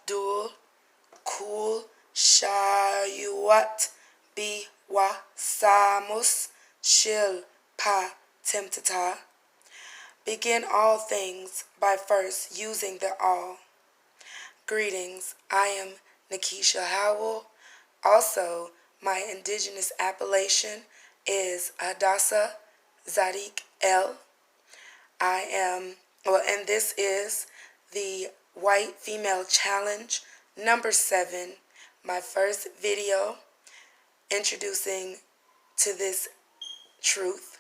Abdul Kul Shayuat Biwa Samus Shil Pa Timtata. Begin all things by first using the all. Greetings, I am Nikisha Howell. Also, my indigenous appellation is Hadassah Zadik El. And this is the White Female Challenge number 7, my first video introducing to this truth.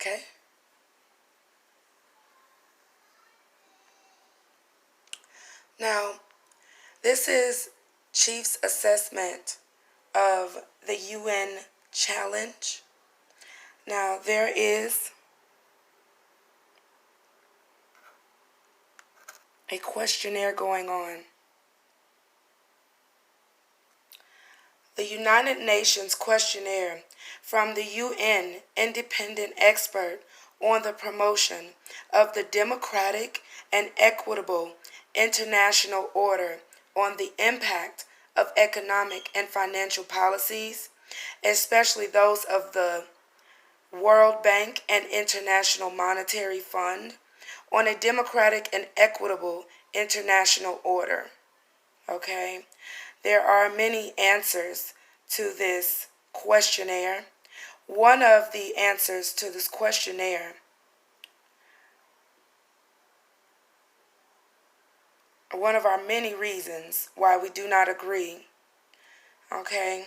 Okay? Now, this is Chief's assessment of the UN challenge. Now, there is a questionnaire going on. The United Nations questionnaire from the UN independent expert on the promotion of the democratic and equitable international order on the impact of economic and financial policies, especially those of the World Bank and International Monetary Fund, on a democratic and equitable international order. Okay? There are many answers to this questionnaire. One of the answers to this questionnaire, one of our many reasons why we do not agree, okay,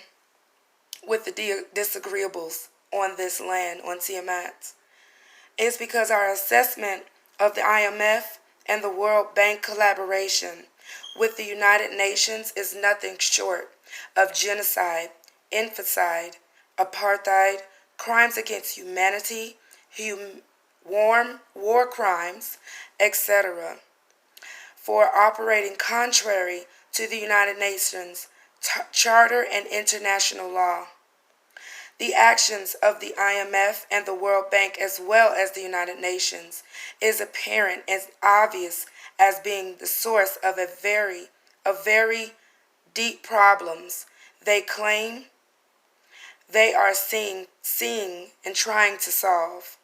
with the disagreeables on this land, on Tiamat, is because our assessment of the IMF and the World Bank collaboration with the United Nations is nothing short of genocide, infanticide, apartheid, crimes against humanity, war crimes, etc., for operating contrary to the United Nations Charter and international law. The actions of the IMF and the World Bank, as well as the United Nations, is apparent and obvious as being the source of very deep problems they claim they are seeing and trying to solve.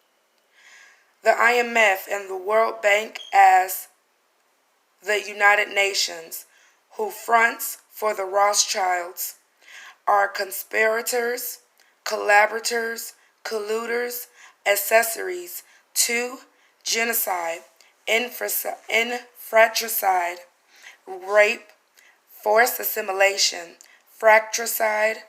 The IMF and the World Bank, as the United Nations, who fronts for the Rothschilds, are conspirators, collaborators, colluders, accessories to genocide, infratricide, rape, forced assimilation, fratricide,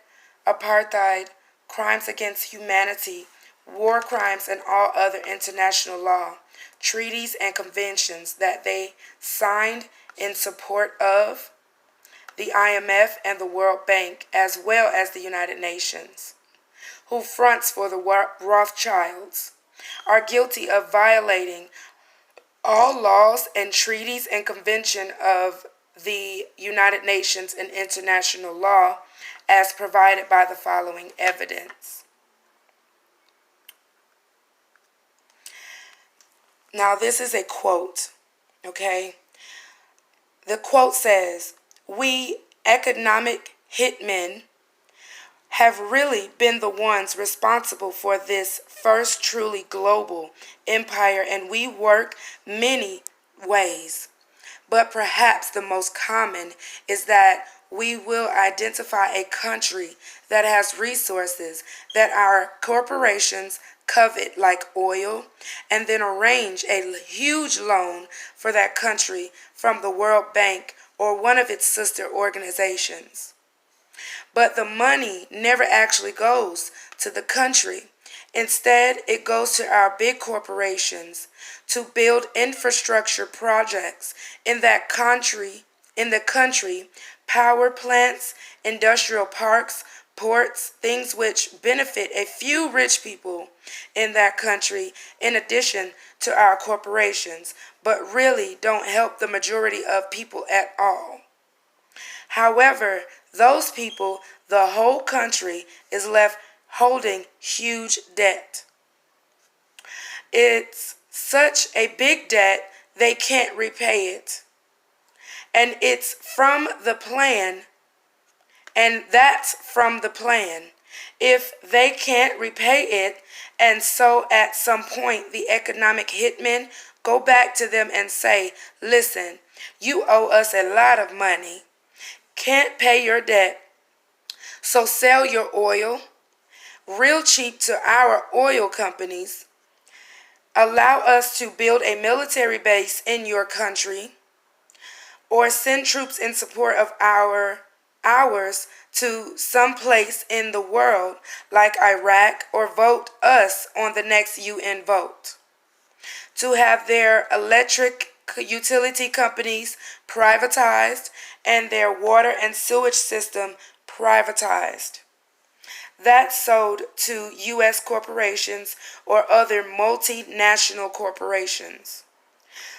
apartheid, crimes against humanity, war crimes, and all other international law, treaties, and conventions that they signed in support of the IMF and the World Bank, as well as the United Nations, who fronts for the Rothschilds, are guilty of violating all laws and treaties and convention of the United Nations and international law as provided by the following evidence. Now, this is a quote, okay? The quote says, "We economic hitmen have really been the ones responsible for this first truly global empire, and we work many ways. But perhaps the most common is that we will identify a country that has resources that our corporations covet, like oil, and then arrange a huge loan for that country from the World Bank or one of its sister organizations. But the money never actually goes to the country. Instead, it goes to our big corporations to build infrastructure projects in that country, power plants, industrial parks, ports, things which benefit a few rich people in that country in addition to our corporations, but really don't help the majority of people at all. However, those people, the whole country is left holding huge debt. It's such a big debt they can't repay it. And it's from the plan, and that's from the plan. If they can't repay it, and so at some point the economic hitmen go back to them and say, listen, you owe us a lot of money, can't pay your debt, so sell your oil real cheap to our oil companies, allow us to build a military base in your country, or send troops in support of ours to some place in the world like Iraq, or vote us on the next UN vote. To have their electric utility companies privatized and their water and sewage system privatized. That's sold to U.S. corporations or other multinational corporations.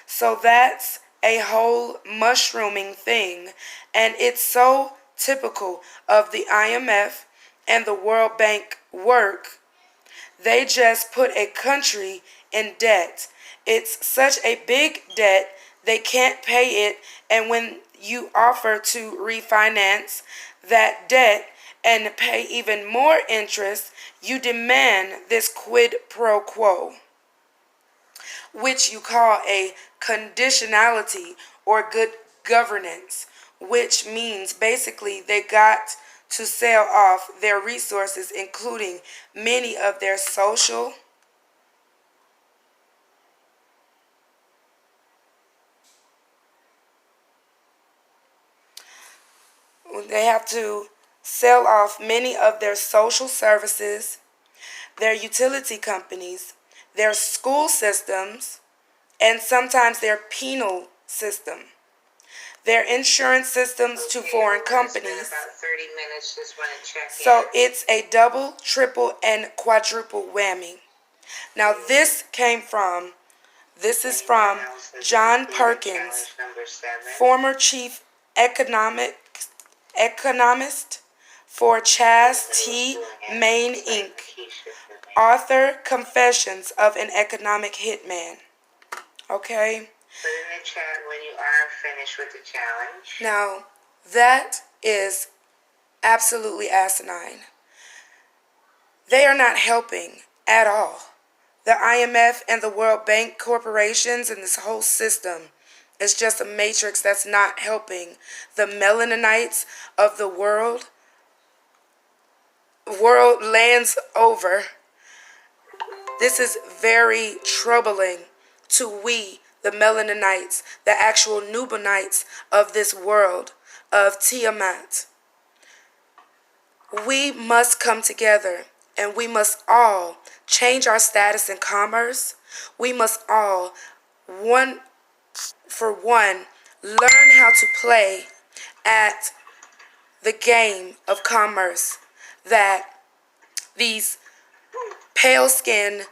So that's a whole mushrooming thing, and it's so typical of the IMF and the World Bank work. They just put a country in debt. It's such a big debt, they can't pay it, and when you offer to refinance that debt and pay even more interest, you demand this quid pro quo, which you call a conditionality or good governance, which means basically they got to sell off their resources, including many of their social, they have to sell off many of their social services, their utility companies, their school systems, and sometimes their penal system, their insurance systems to foreign companies. So it's a double, triple, and quadruple whammy. Now this is from John Perkins, former chief economist for Chas T. Main Inc., author Confessions of an Economic Hitman. Okay? Put in the chat when you are finished with the challenge. Now, that is absolutely asinine. They are not helping at all. The IMF and the World Bank corporations and this whole system is just a matrix that's not helping the melaninites of the world lands over. This is very troubling to we, the melaninites, the actual Nubanites of this world, of Tiamat. We must come together, and we must all change our status in commerce. We must all, one for one, learn how to play at the game of commerce that these pale-skinned,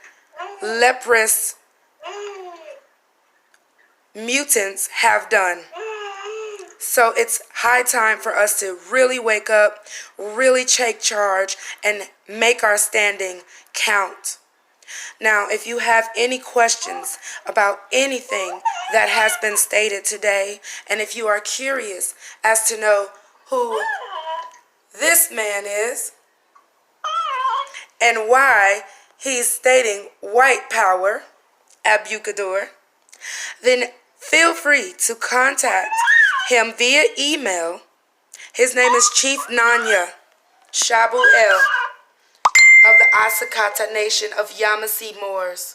leprous mutants have done. So it's high time for us to really wake up, really take charge, and make our standing count. Now, if you have any questions about anything that has been stated today, and if you are curious as to know who this man is and why he's stating white power, Abukador, then feel free to contact him via email. His name is Chief Nanya Shabu El of the Asakata Nation of Yamasee Moors.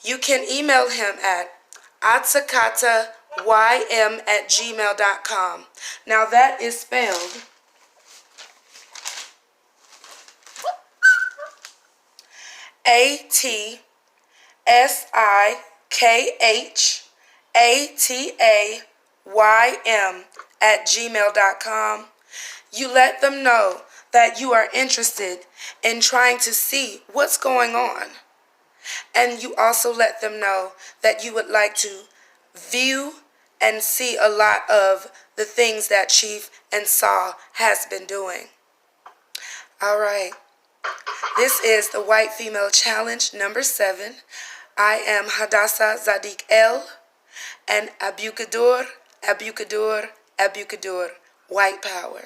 You can email him at atsakataym@gmail.com. Now that is spelled ATSIKHATAYM@gmail.com. You let them know that you are interested in trying to see what's going on. And you also let them know that you would like to view and see a lot of the things that Chief and Saw has been doing. All right. This is the White Female Challenge number 7. I am Hadassah Zadik El, and Abukador Abukadur, Abukadur, white power.